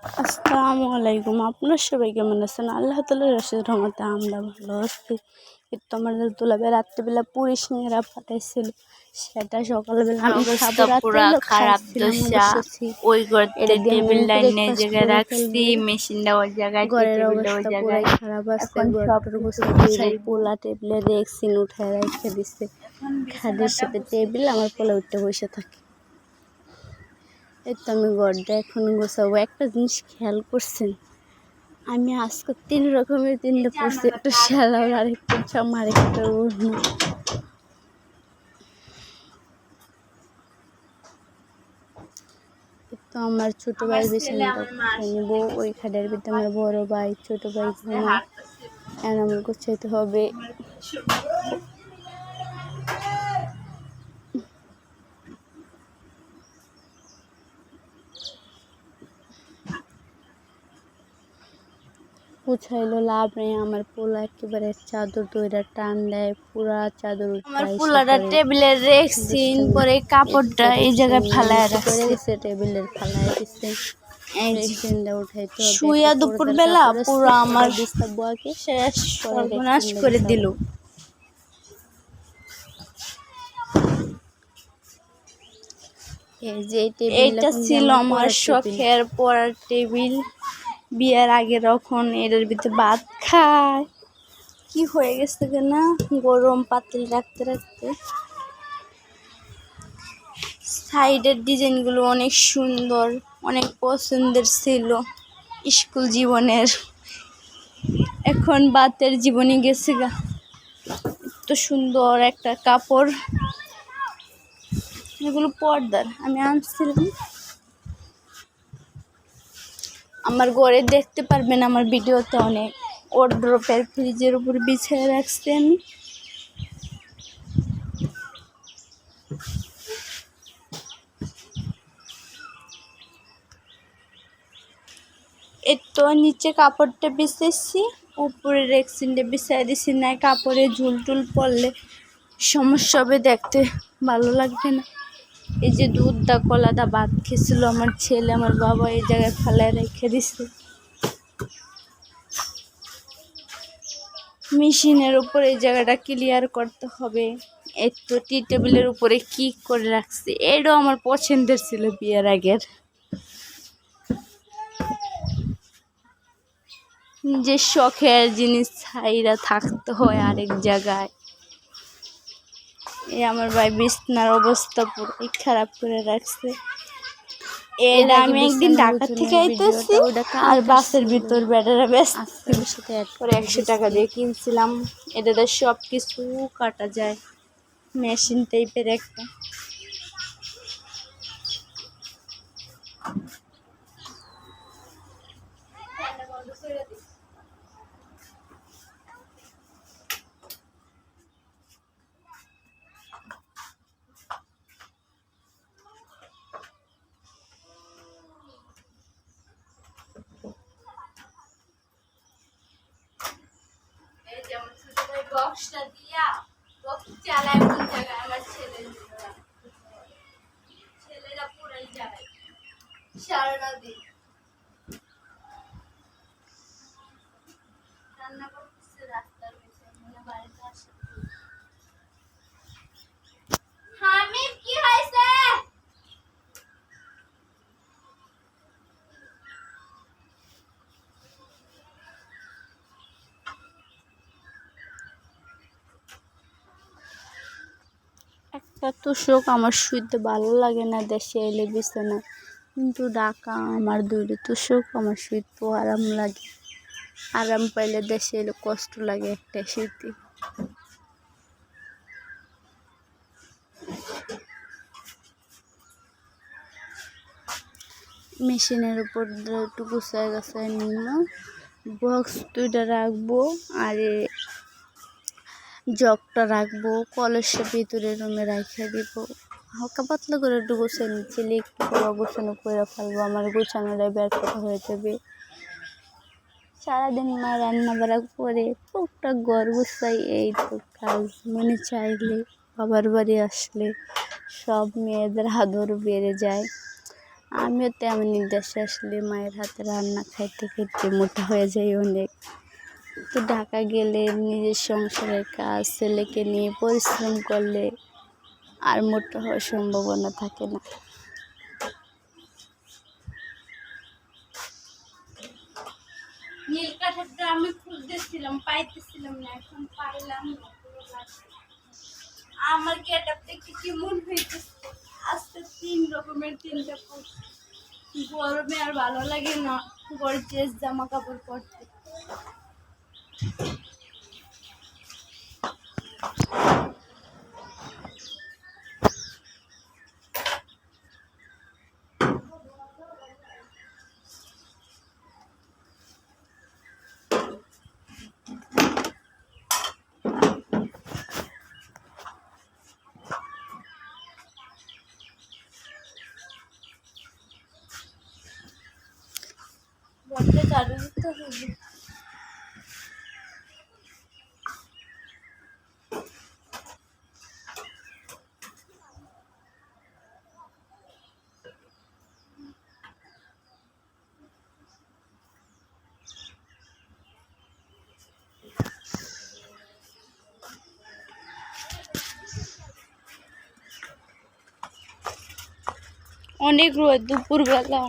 আসসালামু আলাইকুম। আপনার সবাই কেমন আছেন? আল্লাহ তাআলার অশেষ রহমতে আমরা ভালো আছি। কিন্তু আমাদের দুলাভাই রাত্রিবেলা পুরি সিঙ্গারা পাঠাইছিল, সেটা সকালবেলা আমি খাবো। অবস্থা পুরা রাত্রেবেলা খারাপ খাইছিলাম দশা। অবশ্য। ওই ঘরতে এটা দিয়ে আমি টেবিল লাইনে এই ব্রেকফাস্ট জায়গায় করে রাখছি, ফেলবো। মেশিনটা ওই জায়গায়, ঘরের টেবিলটা ওই অবস্থা পুরাই জায়গায়। খারাপ আছে। এখন সব ঘরটার কিছু গোছাতে হইব। গুছাইবো। পোলা টেবিলে রেখছি, উঠায় রেখে দিচ্ছে। এখন খাটের বিছানাটা সাথে টেবিল, গুছাইতে আমার পোলা উঠে বসে থাকে। এই তো আমি ঘরটা এখন গোছাবো। একটা জিনিস খেয়াল করছেন, আমি আজকে 3 রকমের 3টা পরছি, একটা শ্যালার, আরেকটা জামা, আরেকটা ওড়না। তো আমার ছোট ভাইয়ের বিছানাটা গুছিয়ে নিব। ওই খাটের ভিতরে আমার বড় ভাই, ছোট ভাই ঘুমায়। এখন আমার গুছাইতে হবে। গুছাইলো লাভ নেই, আমার পোলা একেবারে চাদর দইরা টান দেয়, পুরা চাদর আমার উঠায় এসে পোলাটা পরে। টেবিলে রেখছিন, পরে কাপড়টা এই জায়গায় ফালায় করে রাখছি। গেছে, টেবিলের ফালায় দিচ্ছে। এই যে রেক্সিনটা উঠাইতে হবে। শুইয়া একটা দুপুর পর্দার বেলা কাপড় আছে, পুরো আমার ওটা বিছাবো আগে, শেষ পরে সর্বনাশ রেক্সিনটা করে দিল। বিছাবো। এই যে এইটা ছিল আমার শখের পড়ার টেবিল। বিয়ের আগে যখন এটার ভিতরে ভাত খায়, কি হয়ে গেছে না, গরম পাতিল রাখতে রাখতে। সাইডের ডিজাইনগুলো অনেক সুন্দর, অনেক পছন্দের ছিল স্কুল জীবনের। এখন বাতের জীবনে গেছে গা। এত সুন্দর একটা কাপড়, এগুলো পর্দার আমি আনছিলাম। আমার ঘরে দেখতে পারবেন আমার ভিডিওতে, অনেক ওয়ারড্রপের ফ্রিজের উপর বিছিয়ে রাখছি আমি। তো নিচে কাপড়টা বিছাইছি, উপরে রেক্সিনটা বিছাই দিছি, না কাপড়ে ঝুল টুল পড়লে সমস্যা হবে, দেখতে ভালো লাগবে না। এই যে দুধ দা কলা দা ভাত খেয়েছিল আমার ছেলে, আমার বাবা এই জায়গায় ফেলায় রেখে দিছে। মেশিনের উপর এই জায়গাটা ক্লিয়ার করতে হবে। এই তো টি টেবিলের উপরে কি করে রাখছি, এটাও আমার পছন্দের ছিল বিয়ের আগের। যে শখের জিনিস ছাইরা থাকতে হয় আরেক জায়গায়। এই আমার ভাই বিছনার অবস্থা পুরোই খারাপ করে রাখছে। এটা আমি একদিন ঢাকা থেকে আইতেছি, আর বাসের ভিতর বেড়ারা ব্যস্ত করে 100 টাকা দিয়ে কিনছিলাম। এটাতে সব কিছু কাটা যায়, মেশিন টাইপের একটা। বক্সটা দিয়া বক্স চালায় কোন জায়গায়, আমার ছেলেরা পুরাই যায় সারা দিন রান্না করতেছে রাস্তার পাশে, মানে বাড়িতে আসে। হামিদ কি হয়েছে? একটা তো শোক, আমার শুইতে ভালো লাগে না দেশে এলে বিছানা, কিন্তু ঢাকা আমার দূরে তো শোক, আমার শুইতেও আরাম লাগে। আরাম পাইলে দেশে এলে কষ্ট লাগে একটা শুইতে। মেশিনের উপর একটু গুছায় গাছায় নিল, বক্স দুইটা রাখবো, আর জগটা রাখবো কলসের ভিতরে রুমে রাখে দিব। হালকা পাতলা করে একটু গোছায় নিচ্ছি, একটু পুরো গোছানো করে ফেলবো, আমার গোছানোটাই ব্যর্থ হয়ে যাবে। সারাদিন মা রান্না বাড়া করে টুকটাক ঘর গোছাই, এই তো কাজ। মনে চাইলে বাবার বাড়ি আসলে সব মেয়েদের আদর বেড়ে যায়। আমিও তেমনই, দেশে আসলে মায়ের হাতে রান্না খাইতে খাইতে মোটা হয়ে যাই অনেক। তো ঢাকা গেলে নিজের সংসারের কাজ, ছেলেকে নিয়ে পরিশ্রম করলে আর মোটা হওয়ার সম্ভাবনা থাকে না। নীল কাঠেরটা আমি খুঁজতেছিলাম, পাইতেছিলাম না, এখন পাইলাম। আমার গেটআপ দেখতে কেমন হইতেছে, আজকে 3 রকমের 3টা পোস্ট। গরমে আর ভালো লাগে না গর্জিয়াস জামা কাপড় পরতে। বড্ড ঝাড়ু দিতে হবে। অনেক রোদ দুপুরবেলা।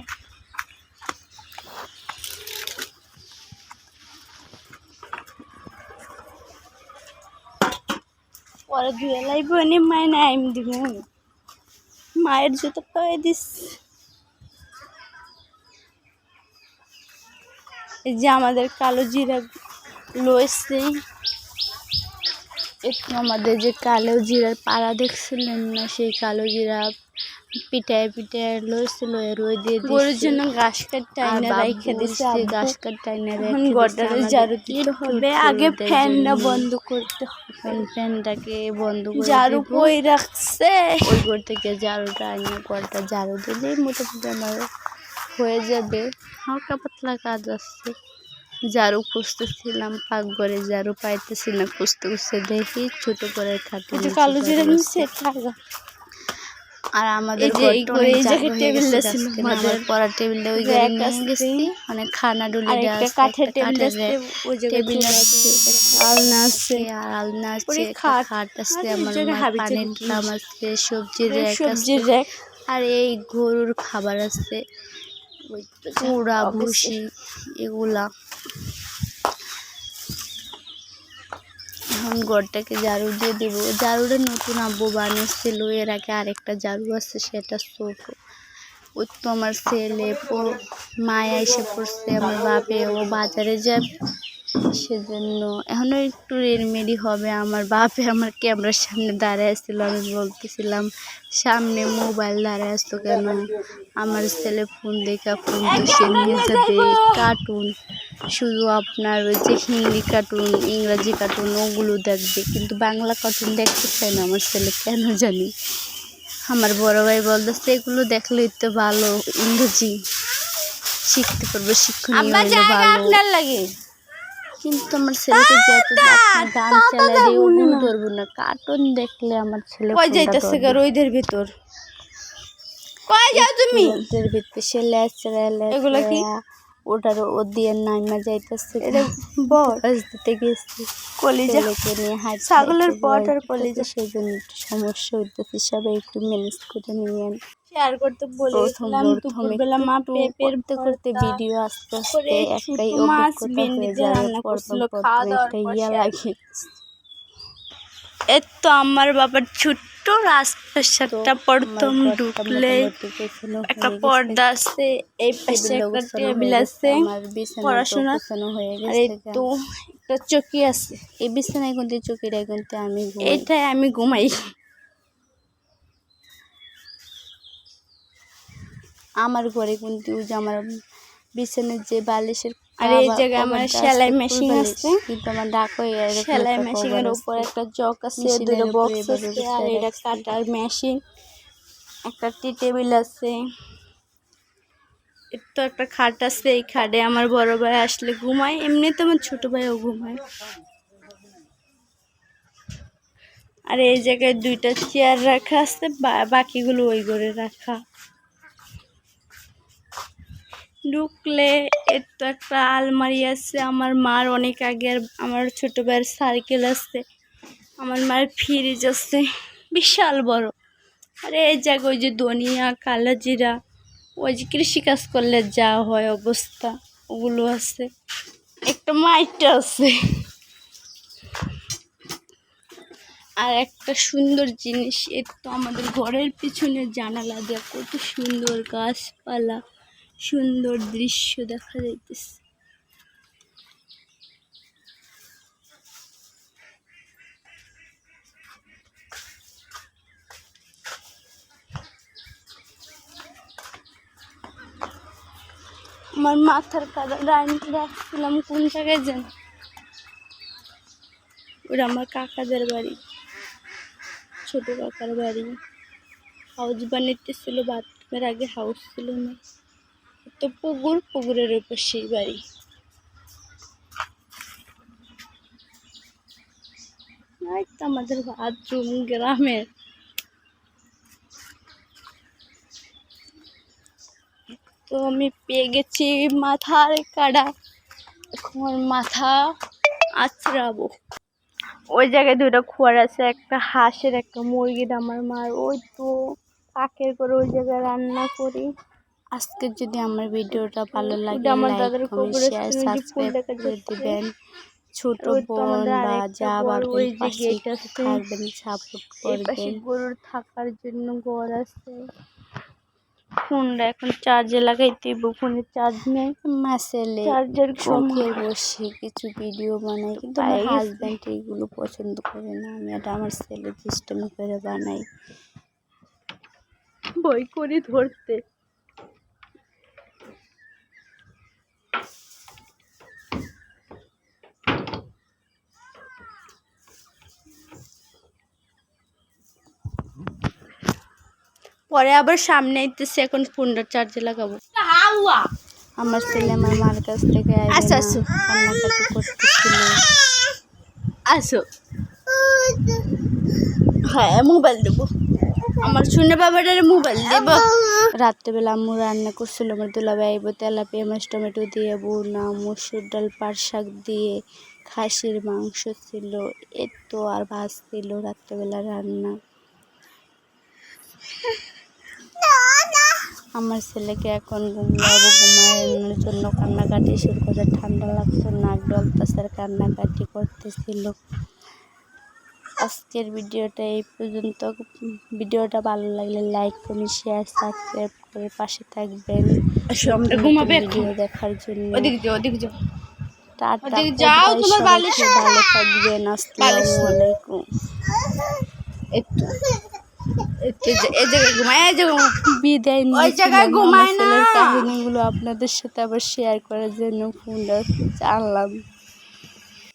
পরে ধুয়ে লাইব, এনে মায় নাইম দিব। মায়ের জুতো পায়ে দিস। এই যে আমাদের কালো জিরা লইছে, একটু আমাদের যে কালো জিরার পাড়া দেখছিলেন না, সেই কালো জিরা পিটায় পিটায় লইছিল, রই দিয়ে গরুর দিচ্ছে। জন্য ঘাস কাটতে আইনা রাইখে দিছে। ঘাস কাটতে আইনা এখন রেখে গডারে দিছে। ঝাড়ু দিতে হবে, আগে ফ্যানটা বন্ধ করতে হবে। এখন ফ্যানটাকে বন্ধ করে ঝাড়ু দিব। কই রাখছে? ওই ঘর থেকে ঝাড়ুটা আইনা ঘরটা ঝাড়ু দিলেই মোটামুটি আমার হয়ে যাবে। হালকা পাতলা কাজ আছে। ঝাড়ু খুঁজতেছিলাম, পাকঘরে ঝাড়ু পাইতেছি না, খুঁজতে খুঁজতে দেখি ছোট করে খাটে কালো জিরা নিচ্ছে লাগা। আর আমাদের পড়ার টেবিলটা ওই ঘরে নিয়ে গেছি, মানে খানা ডুলি দেওয়া আছে, কাঠের টেবিল আছে, আলনা আছে, আর আলনা আছে, খাট আছে, আমার পানির ড্রাম আছে, সবজির র্যাক আছে, আর এই গরুর খাবার আছে, কুড়া ভুসি এগুলা। এখন ঘরটাকে ঝাড়ু দিয়ে দেবো। ঝাড়ুটা নতুন আব্বু বানিয়েছিল, এর আগে আরেকটা ঝাড়ু আছে, সেটা ছোট। ওই তো আমার ছেলে মায়া এসে পড়ছে, আমার বাপে ও বাজারে যাবে, সেজন্য এখনও একটু রেডমেডি হবে। আমার বাপে আমার ক্যামেরার সামনে দাঁড়ায় আসছিল, আমি বলতেছিলাম সামনে মোবাইল দাঁড়ায় আসতো কেন? আমার ছেলে ফোন দেখা ফোন তো সে নিয়ে যাবে, কার্টুন শুধু আপনার ওই যে হিন্দি কার্টুন, ইংরাজি কার্টুন ওগুলো দেখবে, কিন্তু বাংলা কার্টুন দেখতে চায় না আমার ছেলে, কেন জানি। আমার বড় ভাই বলতেছে এগুলো দেখলেই তো ভালো, ইংরেজি শিখতে পারবে, শিক্ষণীয় হলে ভালো লাগে। কিন্তু আমার ছেলেকে যেহেতু গান চালাই দিয়ে ওগুলো ধরবো না, কার্টুন দেখলে আমার ছেলে রোদের ভিতর কই যাও তুমি? রোদের ভিতরে সে লেচড়া এগুলো কি? ওটার ও দিয়ে নাইমা যাইতেছে, দিতে গেছি কলিজা নিয়ে ছাগলের পট আর কলিজা, সেই জন্য একটু সমস্যা হইতেছে, সবাই একটু ম্যানেজ করে নিয়েন। শেয়ার করতে বলেছিলাম দুপুরবেলা মা পেঁপের করতে ভিডিও আস্তে আস্তে একটাই অভিজ্ঞতা হয়ে যায়, একটা ইয়া লাগে। এই তো আমার বাবার ছোট্ট রাজপ্রাসাদটা প্রথম ঢুকলে একটা পর্দা আছে, এই পাশে একটা টেবিল আছে পড়াশোনা, আর এই তো একটা চৌকি আছে। এই বিছানায় কিন্তু চৌকিটাই কিন্তু আমি এইটাই আমি ঘুমাই। আমার ঘরে কিন্তু যে আমার বিছানার যে বালিশের, আর এই জায়গায় আমার সেলাই মেশিন আছে, কিন্তু আমার ডাকো সেলাই মেশিনের উপর একটা জগ আছে, দুটো বক্স আছে, আর এটা কাটার মেশিন, একটা টি টেবিল আছে, তো একটা খাট আছে। এই খাটে আমার বড় ভাই আসলে ঘুমায়, এমনিতে আমার ছোট ভাইও ঘুমায়। আর এই জায়গায় 2টা চেয়ার রাখা আছে, বাকিগুলো ওই ঘরে রাখা। ঢুকলে এর তো একটা আলমারি আছে। আমার মার অনেক আগের আমার ছোটো ভাইয়ের সাইকেল আছে, আমার মায়ের ফ্রিজ আছে বিশাল বড়। আর এই জায়গায় ওই যে ধনিয়া কালো জিরা, ওই যে কৃষিকাজ করলে যা হয় অবস্থা, ওগুলো আছে। একটা মাইটা আছে। আর একটা সুন্দর জিনিস, এর তো আমাদের ঘরের পিছনে জানালা দেওয়া, কত সুন্দর গাছপালা, সুন্দর দৃশ্য দেখা যাইতেছে। আমার মাথার কাদা রাখছিলাম কোন জায়গায় যেন, ওটা আমার কাকাদের বাড়ি, ছোট কাকার বাড়ি। হাউস বানাইতেছিল, বাথরুমের আগে হাউস ছিল না, তো পুকুরের উপর সেই বাড়ি। তো আমাদের বাথরুম গ্রামের। তো আমি পেয়ে গেছি মাথার কাটা, এখন মাথা আছড়াবো। ওই জায়গায় দুটো খোয়ার আছে, একটা হাঁসের একটা মুরগির আমার মার, ওই তো পাকের করে ওই জায়গায় রান্না করি। আজকে যদি আমার ভিডিওটা ভালো লাগে আমার লাইক দাদার কমেন্ট শেয়ার সাবস্ক্রাইব করে দিবেন। ছোট বোন বা যা বাবের পাশে থাকবেন, সাপোর্ট করবেন। গরুর থাকার জন্য ঘর আছে। ফোনটা এখন চার্জে লাগাইতে, ফোনের চার্জ নেই। মাসেলে চার্জার শখের বসে কিছু ভিডিও বানাই, কিন্তু আমার হাজব্যান্ড এইগুলো পছন্দ করে না। আমি এটা আমার ছেলে সিস্টেমে করে বানাই, বই করি ধরতে। পরে আবার সামনে আইতেছে, এখন ফোনটা চার্জে লাগাবো। আমার ছেলে আমার মার কাছ থেকে কান্নাকাটি করতেছিল। আসো, হ্যাঁ মোবাইল দেবো, আমার শুনে বাবাটার মোবাইল দেব। রাত্রেবেলা আম্মু রান্না করছিল, আমার দুলাভাই আইব, তেলাপিয়া মাছ টমেটো দিয়ে বোনা, মসুর ডাল পাট শাক দিয়ে, খাসির মাংস ছিল, এতো আর ভাত ছিল রাত্রেবেলা রান্না। আমার ছেলেকে এখন ঘুমানোর জন্য কান্নাকাটি শুরু করে, ঠান্ডা লাগতো, নাক ডলতাছে, কান্নাকাটি করতেছিল। আজকের ভিডিওটা এই পর্যন্ত। ভিডিওটা ভালো লাগলে লাইক কমেন্ট শেয়ার সাবস্ক্রাইব করে পাশে থাকবেন ভিডিও দেখার জন্য। টাটা, ভালো থাকবেন। আসসালামু আলাইকুম। বিদায় নিয়ে কাহিনীগুলো আপনাদের সাথে আবার শেয়ার করার জন্য ফোনটা আনলাম।